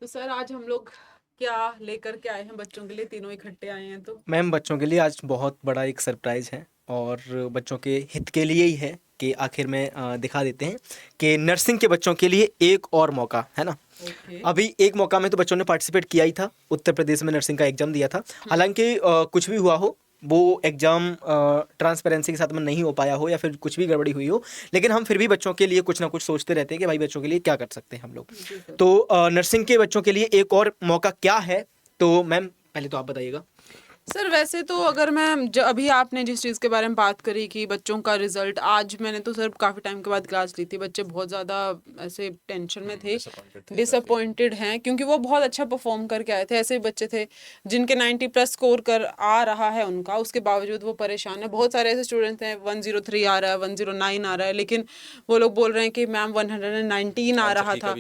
तो सर आज हम लोग क्या लेकर के आए हैं बच्चों के लिए, तीनों इकट्ठे आए हैं तो। मैम, बच्चों के लिए आज बहुत बड़ा एक सरप्राइज़ है और बच्चों के हित के लिए ही है कि आखिर में दिखा देते हैं कि नर्सिंग के बच्चों के लिए एक और मौका है ना। ओके। अभी एक मौका में तो बच्चों ने पार्टिसिपेट किया ही था, उत्तर प्रदेश में नर्सिंग का एग्ज़ाम दिया था। हम्म। हालांकि कुछ भी हुआ हो, वो एग्ज़ाम ट्रांसपेरेंसी के साथ में नहीं हो पाया हो या फिर कुछ भी गड़बड़ी हुई हो, लेकिन हम फिर भी बच्चों के लिए कुछ ना कुछ सोचते रहते हैं कि भाई बच्चों के लिए क्या कर सकते हैं हम लोग। जी सर। तो नर्सिंग के बच्चों के लिए एक और मौका क्या है, तो मैम पहले तो आप बताइएगा। सर वैसे तो अगर मैं अभी आपने जिस चीज़ के बारे में बात करी कि बच्चों का रिजल्ट, आज मैंने तो सर काफ़ी टाइम के बाद क्लास ली थी, बच्चे बहुत ज़्यादा ऐसे टेंशन में थे, डिसअपॉइंटेड हैं क्योंकि वो बहुत अच्छा परफॉर्म करके आए थे। ऐसे बच्चे थे जिनके 90+ स्कोर कर आ रहा है उनका, उसके बावजूद वो परेशान है। बहुत सारे ऐसे स्टूडेंट्स हैं 103 आ रहा है, 109 आ रहा है, लेकिन वो लोग बोल रहे हैं कि मैम 119 आ रहा था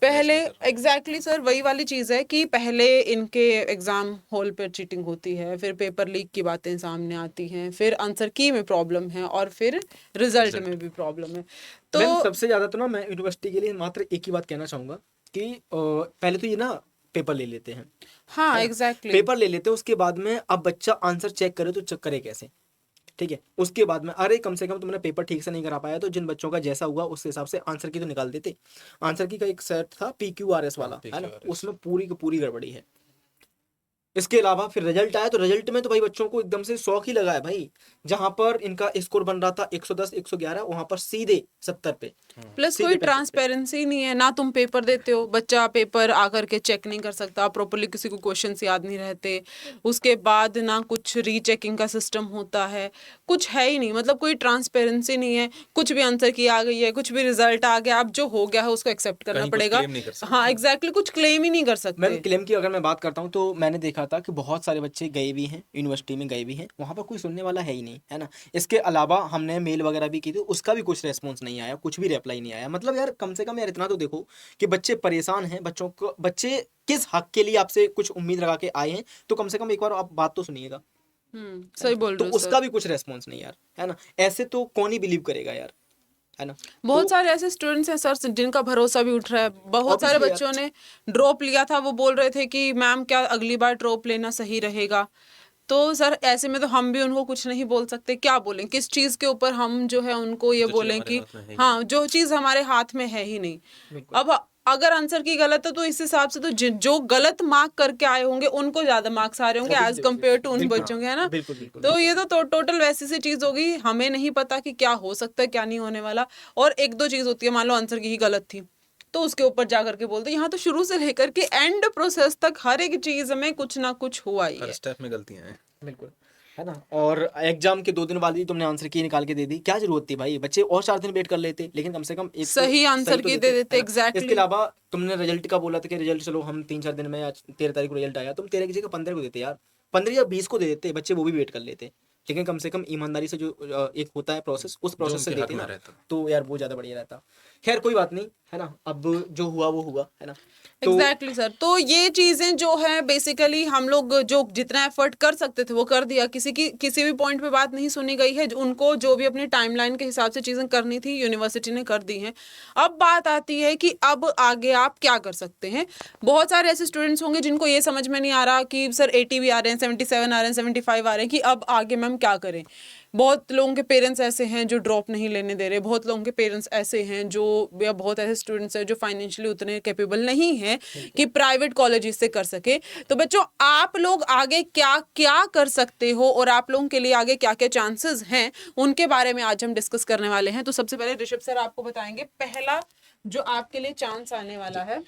पहले। एग्जैक्टली सर, वही वाली चीज़ है कि पहले इनके एग्जाम हॉल पर चीटिंग होती है, फिर पेपर लीक की बातें सामने आती हैं, फिर आंसर की में प्रॉब्लम है और फिर रिजल्ट में भी प्रॉब्लम है। तो मैम, सबसे ज़्यादा तो ना मैं यूनिवर्सिटी के लिए मात्र एक ही बात कहना चाहूँगा कि पहले तो ये ना पेपर ले लेते हैं, हाँ, है ना। एग्जैक्टली। पेपर ले लेते हैं, उसके बाद में अब बच्चा आंसर चेक करे तो चेक करे कैसे? ठीक है, उसके बाद में अरे कम से कम तुमने पेपर ठीक से नहीं करा पाया तो जिन बच्चों का जैसा हुआ उस हिसाब से आंसर की तो निकाल देते। आंसर की का एक सेट था PQRS वाला, है ना, उसमें पूरी की पूरी गड़बड़ी है। इसके अलावा फिर रिजल्ट आया तो रिजल्ट में तो भाई बच्चों को एकदम से शौक ही लगा है भाई। जहां पर इनका स्कोर बन रहा था 110 111, वहां पर सीधे 70 पे, प्लस सीधे कोई 65 पे। ट्रांसपेरेंसी नहीं है ना, तुम पेपर देते हो, बच्चा पेपर आकर के चेक नहीं कर सकता प्रॉपरली, किसी को क्वेश्चंस याद नहीं रहते, उसके बाद ना कुछ रीचेकिंग का सिस्टम होता है, कुछ है ही नहीं, मतलब कोई ट्रांसपेरेंसी नहीं है। कुछ भी आंसर की आ गई है, कुछ भी रिजल्ट आ गया, अब जो हो गया है उसको एक्सेप्ट करना पड़ेगा। हाँ, एग्जैक्टली, कुछ क्लेम ही नहीं कर मैम, सकते। क्लेम की अगर मैं बात करता हूँ तो मैंने देखा था कि बहुत सारे बच्चे गए भी हैं, यूनिवर्सिटी में गए भी हैं, वहाँ पर कोई सुनने वाला है ही नहीं, है ना। इसके अलावा हमने मेल वगैरह भी की थी, उसका भी कुछ रेस्पॉन्स नहीं आया, कुछ भी रिप्लाई नहीं आया। मतलब यार कम से कम यार इतना तो देखो कि बच्चे परेशान हैं, बच्चों को बच्चे किस हक के लिए आपसे कुछ उम्मीद लगा के आए हैं, तो कम से कम एक बार आप बात तो सुनिएगा, है ना। सही बोल तो रहे हो उसका सर। भी कुछ रेस्पॉन्स नहीं यार, है ना। ऐसे तो कौन ही बिलीव करेगा यार, है ना। तो बहुत सारे ऐसे स्टूडेंट्स हैं सर जिनका भरोसा भी उठ रहा है। बहुत सारे ऑब्वियसली यार, बच्चों ने ड्रॉप लिया था, वो बोल रहे थे कि मैम क्या अगली बार ड्रॉप लेना सही रहेगा। तो सर ऐसे में तो हम भी उनको कुछ नहीं बोल सकते, क्या बोलें, किस चीज़ के ऊपर हम जो है उनको ये बोलें कि हाँ, जो चीज़ हमारे हाथ में है ही नहीं। बिल्कुल। अब अगर आंसर की गलत है तो इस हिसाब से तो जो गलत मार्क करके आए होंगे उनको ज्यादा मार्क्स आ रहे होंगे as obviously compare to obviously उन बिल्कुल बच्चों के, है ना। बिल्कुल बिल्कुल तो बिल्कुल। ये तो टोटल वैसी सी चीज होगी, हमें नहीं पता कि क्या हो सकता है क्या नहीं होने वाला। और एक दो चीज होती है, मान लो आंसर की ही गलत थी तो उसके ऊपर जा करके बोलते, यहाँ तो शुरू से लेकर के एंड प्रोसेस तक हर एक चीज में कुछ ना कुछ हुआ ही है। बिल्कुल, है ना। और एग्जाम के 2 दिन बाद ही तुमने आंसर की निकाल के दे दी, क्या जरूरत थी भाई? बच्चे और 4 दिन वेट कर लेते, लेकिन कम से कम एक तो सही सही आंसर तो की दे देते, देते, है ना। इसके एग्जैक्टली। अलावा तुमने रिजल्ट का बोला था कि रिजल्ट चलो हम 3 4 दिन में, आज 13 तारीख को रिजल्ट आया, तुम 13 की जगह 15 को देते यार, 15 या 20 को दे देते, बच्चे वो भी वेट कर लेते। लेकिन कम से कम ईमानदारी से जो एक होता है प्रोसेस, उस प्रोसेस से देते ना, तो यार वो ज़्यादा बढ़िया रहता। खैर कोई बात नहीं, है ना, अब जो हुआ वो हुआ, है ना। तो एग्जैक्टली सर, तो ये चीजें जो है बेसिकली हम लोग जो जितना एफर्ट कर सकते थे वो कर दिया, किसी की किसी भी पॉइंट पे बात नहीं सुनी गई है, उनको जो भी अपनी टाइमलाइन के हिसाब से चीजें करनी थी यूनिवर्सिटी ने कर दी हैं। अब बात आती है कि अब आगे आप क्या कर सकते हैं। बहुत सारे ऐसे स्टूडेंट्स होंगे जिनको ये समझ में नहीं आ रहा कि सर 80 भी आ रहे हैं, 77 आ रहे हैं, 75 आ रहे हैं, कि अब आगे मैम क्या करें। बहुत लोगों के पेरेंट्स ऐसे हैं जो ड्रॉप नहीं लेने दे रहे, बहुत लोगों के पेरेंट्स ऐसे हैं जो, या बहुत ऐसे स्टूडेंट्स हैं जो फाइनेंशियली उतने कैपेबल नहीं हैं कि प्राइवेट कॉलेज से कर सके। तो बच्चों, आप लोग आगे क्या क्या कर सकते हो और आप लोगों के लिए आगे क्या क्या चांसेस हैं, उनके बारे में आज हम डिस्कस करने वाले हैं। तो सबसे पहले ऋषभ सर आपको बताएंगे पहला जो आपके लिए चांस आने वाला है।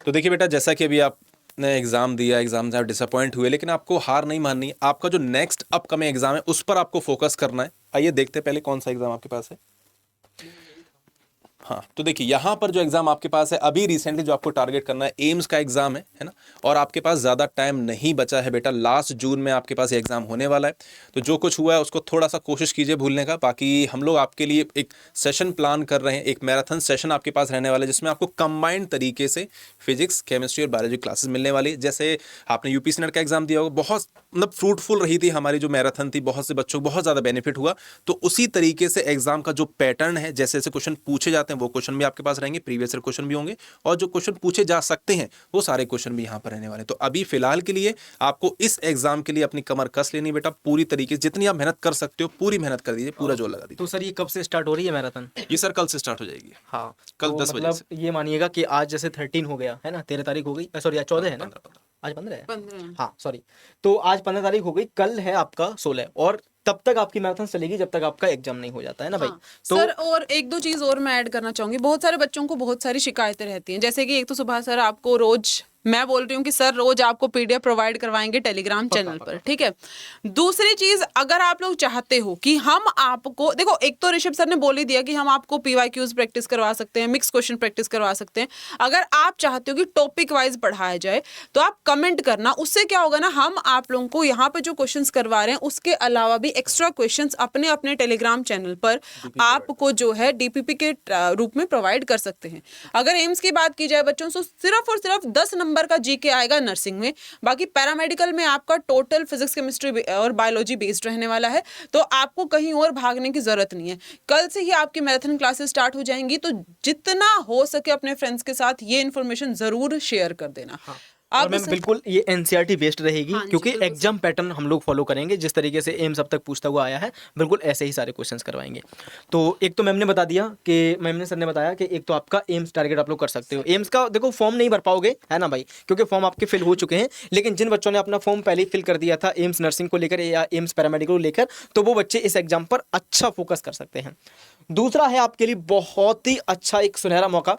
तो देखिए बेटा, जैसा कि अभी आपने एग्जाम दिया, एग्जाम से आप डिसअपॉइंट हुए, लेकिन आपको हार नहीं माननी है। आपका जो नेक्स्ट अपकमिंग एग्जाम है उस पर आपको फोकस करना है। आइए देखते हैं पहले कौन सा एग्जाम आपके पास है। हाँ, तो देखिए यहाँ पर जो एग्जाम आपके पास है, अभी रिसेंटली जो आपको टारगेट करना है, एम्स का एग्जाम है ना। और आपके पास ज़्यादा टाइम नहीं बचा है बेटा, लास्ट जून में आपके पास ये एग्जाम होने वाला है। तो जो कुछ हुआ है उसको थोड़ा सा कोशिश कीजिए भूलने का। बाकी हम लोग आपके लिए एक सेशन प्लान कर रहे हैं, एक मैराथन सेशन आपके पास रहने वाला है, जिसमें आपको कंबाइंड तरीके से फिजिक्स, केमिस्ट्री और बायोलॉजी क्लासेस मिलने वाली है। जैसे आपने यूपीसी नेट का एग्जाम दिया होगा, बहुत मतलब फ्रूटफुल रही थी हमारी जो मैराथन थी, बहुत से बच्चों को बहुत ज़्यादा बेनिफिट हुआ। तो उसी तरीके से एग्जाम का जो पैटर्न है, जैसे जैसे क्वेश्चन पूछे जाते हैं वो क्वेश्चन भी आपके पास रहेंगे, प्रीवियस ईयर क्वेश्चन भी होंगे, और जो क्वेश्चन पूछे जा सकते हैं वो सारे क्वेश्चन भी यहाँ पर रहने वाले हैं। तो अभी फिलहाल के लिए आपको इस एग्जाम के लिए अपनी कमर कस लेनी बेटा, पूरी तरीके से जितनी आप मेहनत कर सकते हो पूरी मेहनत कर दीजिए, पूरा जोर लगा दीजिए। तो सर ये कब से स्टार्ट हो रही है मैराथन? ये सर कल से स्टार्ट हो जाएगी। हाँ, कल तो 10 बजे मतलब से। ये मानिएगा कि आज जैसे 13 हो गया है ना, 13 तारीख हो गई, सॉरी आज 14 है ना, 15। आज 15 है, 15। हाँ सॉरी, तो आज 15 तारीख हो गई, कल है आपका 16, और तब तक आपकी मैराथन चलेगी जब तक आपका एग्जाम नहीं हो जाता है ना भाई। हाँ, तो सर और एक दो चीज और मैं ऐड करना चाहूंगी। बहुत सारे बच्चों को बहुत सारी शिकायतें रहती हैं, जैसे कि एक तो सुबह सर आपको रोज, मैं बोल रही हूँ कि सर रोज आपको पीडीएफ प्रोवाइड करवाएंगे टेलीग्राम चैनल पर, ठीक है। दूसरी चीज, अगर आप लोग चाहते हो कि हम आपको, देखो एक तो ऋषभ सर ने बोल ही दिया कि हम आपको पीवाईक्यूज प्रैक्टिस करवा सकते हैं, मिक्स क्वेश्चन प्रैक्टिस करवा सकते हैं। अगर आप चाहते हो कि टॉपिक वाइज पढ़ाया जाए तो आप कमेंट करना, उससे क्या होगा ना, हम आप लोगों को यहाँ पे जो क्वेश्चंस करवा रहे हैं उसके अलावा भी एक्स्ट्रा क्वेश्चंस अपने अपने टेलीग्राम चैनल पर आपको जो है डीपीपी के रूप में प्रोवाइड कर सकते हैं। अगर एम्स की बात की जाए बच्चों, तो सिर्फ और सिर्फ 10 नंबर का जीके आएगा नर्सिंग में, बाकी पैरामेडिकल में आपका टोटल फिजिक्स केमिस्ट्री और बायोलॉजी बेस्ड रहने वाला है। तो आपको कहीं और भागने की जरूरत नहीं है। कल से ही आपकी मैराथन क्लासेस स्टार्ट हो जाएंगी, तो जितना हो सके अपने फ्रेंड्स के साथ ये इन्फॉर्मेशन जरूर शेयर कर देना। और मैम बिल्कुल ये एनसीईआरटी बेस्ड रहेगी, हाँ जी, क्योंकि बिल्कुल एग्जाम पैटर्न हम लोग फॉलो करेंगे जिस तरीके से एम्स अब तक पूछता हुआ आया है, बिल्कुल ऐसे ही सारे क्वेश्चंस करवाएंगे। तो एक तो मैम ने बता दिया कि सर ने बताया कि एक तो आपका एम्स टारगेट आप लोग कर सकते हो। एम्स का देखो फॉर्म नहीं भर पाओगे है ना भाई, क्योंकि फॉर्म आपके फिल हो चुके हैं, लेकिन जिन बच्चों ने अपना फॉर्म पहले ही फिल कर दिया था एम्स नर्सिंग को लेकर या एम्स पैरामेडिकल को लेकर, तो वो बच्चे इस एग्जाम पर अच्छा फोकस कर सकते हैं। दूसरा है आपके लिए बहुत ही अच्छा एक सुनहरा मौका,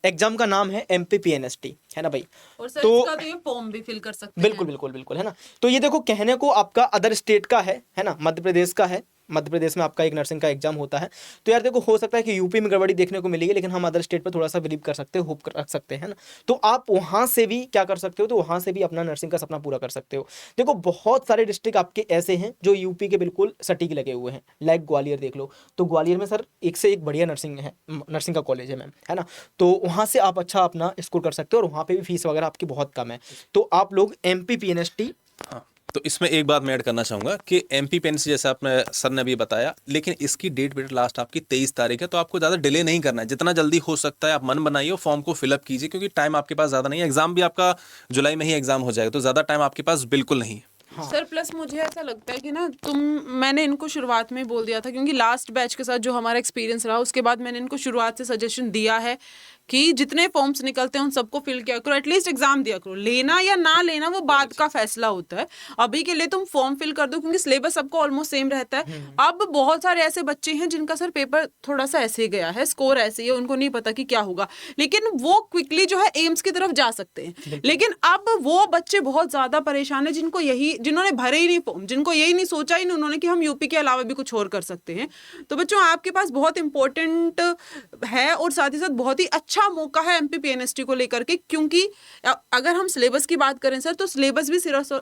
एग्जाम का नाम है MPPNST है ना भाई। और सर तो इसका तो ये फॉर्म भी फिल कर सकते बिल्कुल बिल्कुल बिल्कुल है ना। तो ये देखो कहने को आपका अदर स्टेट का है ना, मध्य प्रदेश का है, मध्य प्रदेश में आपका एक नर्सिंग का एग्जाम होता है। तो यार देखो हो सकता है कि यूपी में गड़बड़ी देखने को मिलेगी, लेकिन हम अदर स्टेट पर थोड़ा सा बिलीव कर सकते हो, होप रख सकते हैं ना। तो आप वहाँ से भी क्या कर सकते हो, तो वहाँ से भी अपना नर्सिंग का सपना पूरा कर सकते हो। देखो बहुत सारे डिस्ट्रिक्ट आपके ऐसे हैं जो यूपी के बिल्कुल सटीक लगे हुए हैं, लाइक ग्वालियर देख लो, तो ग्वालियर में सर एक से एक बढ़िया नर्सिंग है, नर्सिंग का कॉलेज है मैम है ना। तो वहाँ से आप अच्छा अपना स्कोर कर सकते हो, और वहाँ पे भी फीस वगैरह आपकी बहुत कम है। तो आप लोग MPPNST। हाँ, तो इसमें एक बात मैं ऐड करना चाहूँगा कि MPPNST जैसा आपने सर ने अभी बताया, लेकिन इसकी डेट बेटा लास्ट आपकी 23 तारीख है, तो आपको ज़्यादा डिले नहीं करना है। जितना जल्दी हो सकता है आप मन बनाइए और फॉर्म को फिलअप कीजिए, क्योंकि टाइम आपके पास ज़्यादा नहीं है। एग्जाम भी आपका जुलाई में ही एग्जाम हो जाएगा, तो ज़्यादा टाइम आपके पास बिल्कुल नहीं है। सर प्लस मुझे ऐसा लगता है कि ना मैंने इनको शुरुआत में बोल दिया था, क्योंकि लास्ट बैच के साथ जो हमारा एक्सपीरियंस रहा उसके बाद मैंने इनको शुरुआत से सजेशन दिया है कि जितने फॉर्म्स निकलते हैं उन सबको फिल किया करो, एटलीस्ट एग्जाम दिया करो। लेना या ना लेना वो बाद का फैसला होता है, अभी के लिए तुम फॉर्म फिल कर दो, क्योंकि सिलेबस सबको ऑलमोस्ट सेम रहता है। अब बहुत सारे ऐसे बच्चे हैं जिनका सर पेपर थोड़ा सा ऐसे गया है, स्कोर ऐसे ही है, उनको नहीं पता कि क्या होगा, लेकिन वो क्विकली जो है एम्स की तरफ जा सकते हैं। लेकिन अब वो बच्चे बहुत ज्यादा परेशान है जिन्होंने भरे ही नहीं फॉर्म, जिनको यही नहीं सोचा ही नहीं उन्होंने कि हम यूपी के अलावा भी कुछ और कर सकते हैं। तो बच्चों आपके पास बहुत इंपॉर्टेंट है और साथ ही साथ बहुत ही अच्छा मौका है MPPNST को लेकर के, क्योंकि अगर हम सिलेबस की बात करें सर, तो सिलेबस भी सिर्फ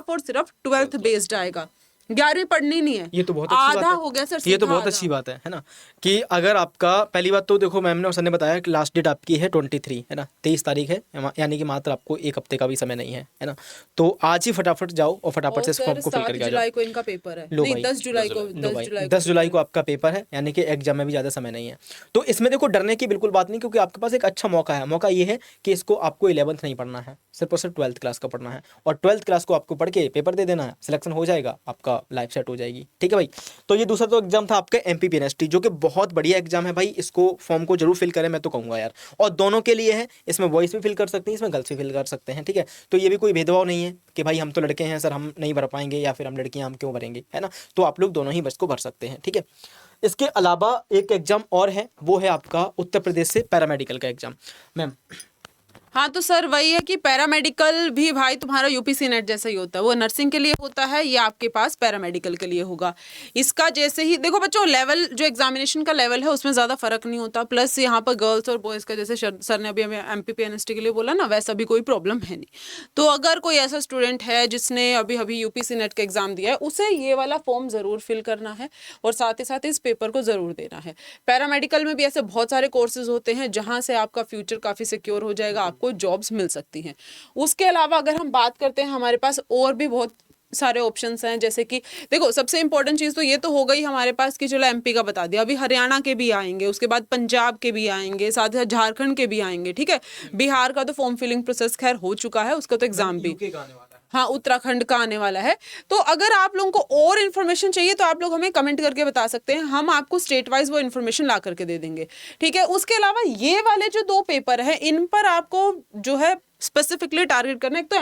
और सिर्फ 12th बेस्ड आएगा, 11वीं पढ़नी नहीं है। ये तो बहुत अच्छी बात आधा है। हो गया सर, ये तो सीधा बहुत आधा। अच्छी बात है ना, कि अगर आपका पहली बात तो देखो मैम ने और सर ने बताया कि लास्ट डेट आपकी है 23 है ना, 23 तारीख है, यानी कि मात्र आपको एक हफ्ते का भी समय नहीं है ना। तो आज ही फटाफट जाओ और फटाफट से इस फॉर्म को फिल करके आ 7 जुलाई जाओ। को इनका पेपर है, लो नहीं भाई, 10 जुलाई को, लो 10 भाई, जुलाई 10 जुलाई को आपका पेपर है, यानी कि एग्जाम में भी ज़्यादा समय नहीं है। तो इसमें देखो डरने की बिल्कुल बात नहीं, क्योंकि आपके पास एक अच्छा मौका है। मौका ये है कि इसको आपको 11th नहीं पढ़ना है, सिर्फ और सिर्फ 12th क्लास का पढ़ना है, और 12th क्लास को आपको पढ़ के पेपर दे देना है, सिलेक्शन हो जाएगा, आपका लाइफ सेट हो जाएगी। ठीक है भाई। तो ये दूसरा तो एग्जाम था आपका MPPNST, जो कि बहुत बढ़िया एग्जाम है भाई, इसको फॉर्म को जरूर फिल करें मैं तो कहूँगा यार। और दोनों के लिए है, इसमें बॉयज़ भी फिल कर सकते हैं, इसमें गर्ल्स भी फिल कर सकते हैं। ठीक है, तो ये भी कोई भेदभाव नहीं है कि भाई हम तो लड़के हैं सर हम नहीं भर पाएंगे, या फिर हम लड़कियां हम क्यों भरेंगे, है ना। तो आप लोग दोनों ही बस को भर सकते हैं। ठीक है, इसके अलावा एक एग्जाम और है, वो है आपका उत्तर प्रदेश से पैरामेडिकल का एग्जाम मैम। हाँ तो सर वही है कि पैरामेडिकल भी भाई तुम्हारा यूपीसी नेट जैसा ही होता है, वो नर्सिंग के लिए होता है, ये आपके पास पैरामेडिकल के लिए होगा। इसका जैसे ही देखो बच्चों लेवल जो एग्जामिनेशन का लेवल है उसमें ज़्यादा फर्क नहीं होता, प्लस यहाँ पर गर्ल्स और बॉयज़ का जैसे सर ने अभी हमें MPPNST के लिए बोला ना, वैसा भी कोई प्रॉब्लम है नहीं। तो अगर कोई ऐसा स्टूडेंट है जिसने अभी यूपीसी नेट का एग्जाम दिया है, उसे ये वाला फॉर्म ज़रूर फिल करना है और साथ ही साथ इस पेपर को ज़रूर देना है। पैरामेडिकल में भी ऐसे बहुत सारे कोर्सेज होते हैं जहाँ से आपका फ्यूचर काफ़ी सिक्योर हो जाएगा, आपको जॉब्स मिल सकती हैं। उसके अलावा अगर हम बात करते हैं, हमारे पास और भी बहुत सारे ऑप्शंस हैं, जैसे कि देखो सबसे इंपॉर्टेंट चीज़ तो ये तो हो गई हमारे पास कि चलो एमपी का बता दिया, अभी हरियाणा के भी आएंगे, उसके बाद पंजाब के भी आएंगे, साथ ही साथ झारखंड के भी आएंगे, ठीक है। बिहार का तो फॉर्म फिलिंग प्रोसेस खैर हो चुका है, उसका तो एग्जाम भी, यूके का आने वाला है। हाँ उत्तराखंड का आने वाला है। तो अगर आप लोगों को और इन्फॉर्मेशन चाहिए तो आप लोग हमें कमेंट करके बता सकते हैं, हम आपको स्टेट वाइज वो इन्फॉर्मेशन ला करके दे देंगे, ठीक है। उसके अलावा ये वाले जो 2 पेपर हैं इन पर आपको जो है स्पेसिफिकली टारगेट करना है। एक तो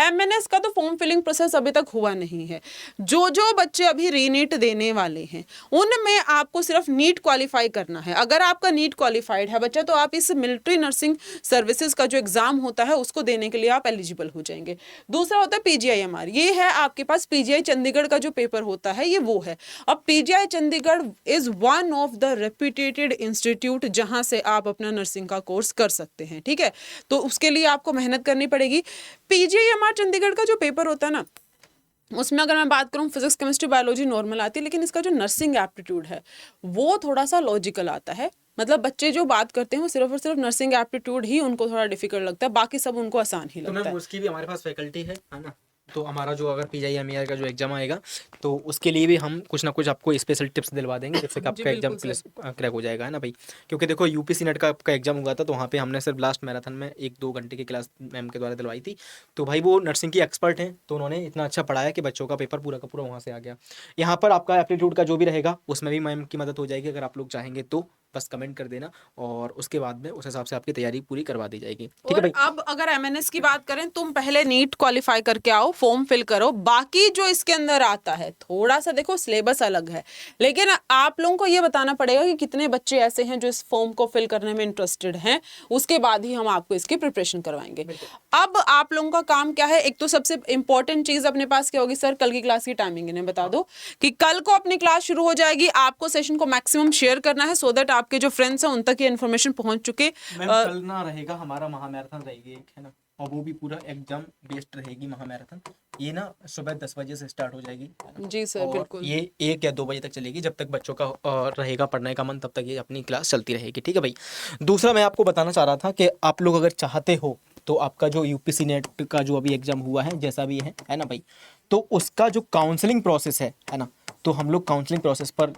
एमएनएस का तो फॉर्म फिलिंग प्रोसेस अभी तक हुआ नहीं है। जो बच्चे अभी रीनीट देने वाले हैं उनमें आपको सिर्फ नीट क्वालिफाई करना है। अगर आपका नीट क्वालिफाइड है बच्चा तो आप इस मिलिट्री नर्सिंग सर्विसेज का जो एग्जाम होता है उसको देने के लिए आप एलिजिबल हो जाएंगे। दूसरा होता है पीजीआईएमआर, ये है आपके पास पीजीआई चंडीगढ़ का जो पेपर होता है ये वो है। अब PGI Chandigarh is one of the reputed institute जहां से आप अपना नर्सिंग का कोर्स कर सकते हैं, ठीक है। तो उसके लिए आपको मेहनत करनी पड़ेगी। पीजीआईएमआर चंडीगढ़ का जो पेपर होता है ना उसमें अगर मैं बात करूं फिजिक्स केमिस्ट्री बायोलॉजी नॉर्मल आती है, लेकिन इसका जो नर्सिंग एप्टीट्यूड है वो थोड़ा सा लॉजिकल आता है। मतलब बच्चे जो बात करते हैं वो सिर्फ और सिर्फ नर्सिंग एप्टीट्यूड ही उनको थोड़ा डिफिकल्ट लगता है, बाकी सब उनको आसान ही तो लगता मैम है। उसकी भी हमारे पास फैकल्टी है ना। तो हमारा जो अगर पीजीआईएमईआर का जो एग्जाम आएगा तो उसके लिए भी हम कुछ ना कुछ आपको स्पेशल टिप्स दिलवा देंगे जिससे कि आपका एग्जाम क्रैक हो जाएगा, है ना भाई। क्योंकि देखो यूपीसी नेट का आपका एग्जाम हुआ था तो वहाँ पे हमने सिर्फ लास्ट मैराथन में 1-2 घंटे की क्लास मैम के द्वारा दिलवाई थी। तो भाई वो नर्सिंग की एक्सपर्ट हैं तो उन्होंने इतना अच्छा पढ़ाया कि बच्चों का पेपर पूरा का पूरा वहाँ से आ गया। यहाँ पर आपका एप्टीट्यूड का जो भी रहेगा उसमें भी मैम की मदद हो जाएगी, अगर आप लोग चाहेंगे तो बस कमेंट कर देना और उसके बाद में उस हिसाब से आपकी तैयारी पूरी करवा दी जाएगी, ठीक है और भाई। अब अगर एमएनएस की बात करें, तुम पहले नीट क्वालिफाई करके आओ, फॉर्म फिल करो, बाकी जो इसके अंदर आता है थोड़ा सा देखो सिलेबस अलग है, लेकिन आप लोगों को ये बताना पड़ेगा कि कितने बच्चे ऐसे हैं जो इस फॉर्म को फिल करने में इंटरेस्टेड हैं, उसके बाद ही हम आपको इसकी प्रिपरेशन करवाएंगे। अब आप लोगों का काम क्या है, एक तो सबसे इंपॉर्टेंट चीज अपने पास क्या होगी सर, कल की क्लास की टाइमिंग इन्हें बता दो कि कल को अपनी क्लास शुरू हो जाएगी, आपको सेशन को मैक्सिमम शेयर करना है सो दैट आपके जो फ्रेंड्स हैं उन तक ये इन्फॉर्मेशन पहुंच चुके। मैम कल ना रहेगा हमारा महामैराथन रहेगी एक, है ना, और वो भी पूरा एग्जाम बेस्ड रहेगी महामैराथन। ये ना सुबह 10 बजे से स्टार्ट हो जाएगी, है ना? जी सर और बिल्कुल। ये 1 या 2 बजे तक चलेगी, जब तक बच्चों का रहेगा पढ़ने का मन तब तक ये अपनी क्लास चलती रहेगी, ठीक है भाई। दूसरा मैं आपको बताना चाह रहा था कि आप लोग अगर चाहते हो तो आपका जो यूपीसी नेट का जो अभी एग्जाम हुआ है जैसा भी है ना भाई, तो उसका जो काउंसलिंग प्रोसेस है ना, तो हम लोग काउंसलिंग प्रोसेस पर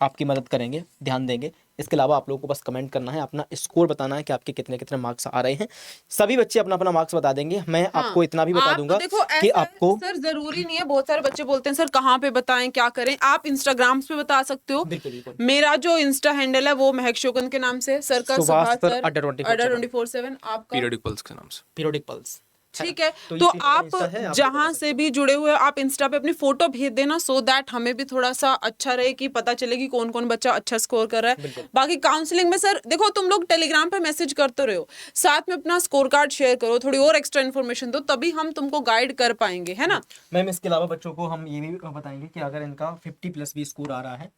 आपकी मदद करेंगे, ध्यान देंगे। इसके अलावा आप लोगों को बस कमेंट करना है, अपना स्कोर बताना है कि आपके कितने कितने मार्क्स आ रहे हैं। सभी बच्चे अपना अपना मार्क्स बता देंगे। मैं आपको इतना भी बता दूंगा देखो कि आपको सर जरूरी नहीं है, बहुत सारे बच्चे बोलते हैं सर कहाँ पे बताएं क्या करें, आप इंस्टाग्राम पे बता सकते हो। बिल्कुल बिल्कुल मेरा जो इंस्टा हैंडल है वो महक शोकन के नाम से है, सर का सुभाष सुभाष सर सर अड्डा 24/7 आपका पीरियडिक पल्स के नाम से। पीरियोडिक पल्स, ठीक है। तो ये तो तीनों का आप इंस्टा है, आप जहां से भी जुड़े हुए हो, आप इंस्टा पे अपनी फोटो भेज देना सो दैट हमें भी थोड़ा सा अच्छा रहे कि पता चले कि कौन कौन बच्चा अच्छा स्कोर कर रहा है। बाकी काउंसलिंग में सर देखो तुम लोग टेलीग्राम पे मैसेज करते रहो, साथ में अपना स्कोर कार्ड शेयर करो, थोड़ी और एक्स्ट्रा इन्फॉर्मेशन दो, तभी हम तुमको गाइड कर पाएंगे, है ना। मैम इसके अलावा बच्चों को हम ये भी बताएंगे कि अगर इनका 50+ भी स्कोर आ रहा है,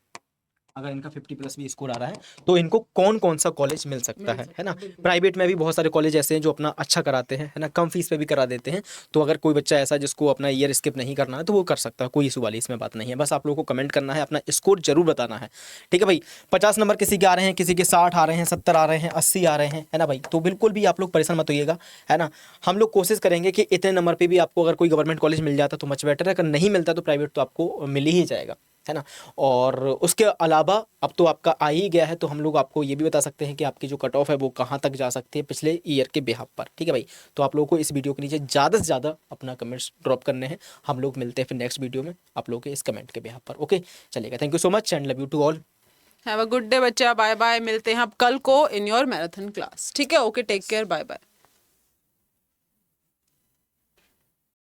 अगर इनका 50+ भी स्कोर आ रहा है तो इनको कौन कौन सा कॉलेज मिल सकता है ना। प्राइवेट में भी बहुत सारे कॉलेज ऐसे हैं जो अपना अच्छा कराते हैं, है ना, कम फीस पे भी करा देते हैं। तो अगर कोई बच्चा ऐसा जिसको अपना ईयर स्किप नहीं करना है तो वो कर सकता है, कोई इशू वाली इसमें बात नहीं है। बस आप लोगों को कमेंट करना है, अपना स्कोर जरूर बताना है, ठीक है भाई। 50 नंबर किसी के आ रहे हैं, किसी के 60 आ रहे हैं, 70 आ रहे हैं, 80 आ रहे हैं, है ना भाई। तो बिल्कुल भी आप लोग परेशान मत होइएगा, है ना। हम लोग कोशिश करेंगे कि इतने नंबर पे भी आपको अगर कोई गवर्नमेंट कॉलेज मिल जाता तो मच बेटर है, अगर नहीं मिलता तो प्राइवेट तो आपको मिल ही जाएगा, है ना। और उसके अलावा अब तो आपका आ ही गया है तो हम लोग आपको ये भी बता सकते हैं कि आपकी जो कट ऑफ है वो कहाँ तक जा सकती है पिछले ईयर के बिहाफ पर, ठीक है भाई। तो आप लोगों को इस वीडियो के नीचे ज़्यादा से ज़्यादा अपना कमेंट्स ड्रॉप करने हैं। हम लोग मिलते हैं फिर नेक्स्ट वीडियो में आप लोगों के इस कमेंट के बिहाफ पर, ओके चलेगा। Thank you so much and love you too all. Have a good day बच्चा, बाय बाय, मिलते हैं अब कल को इन योर मैराथन क्लास, ठीक है। Okay take care, bye bye.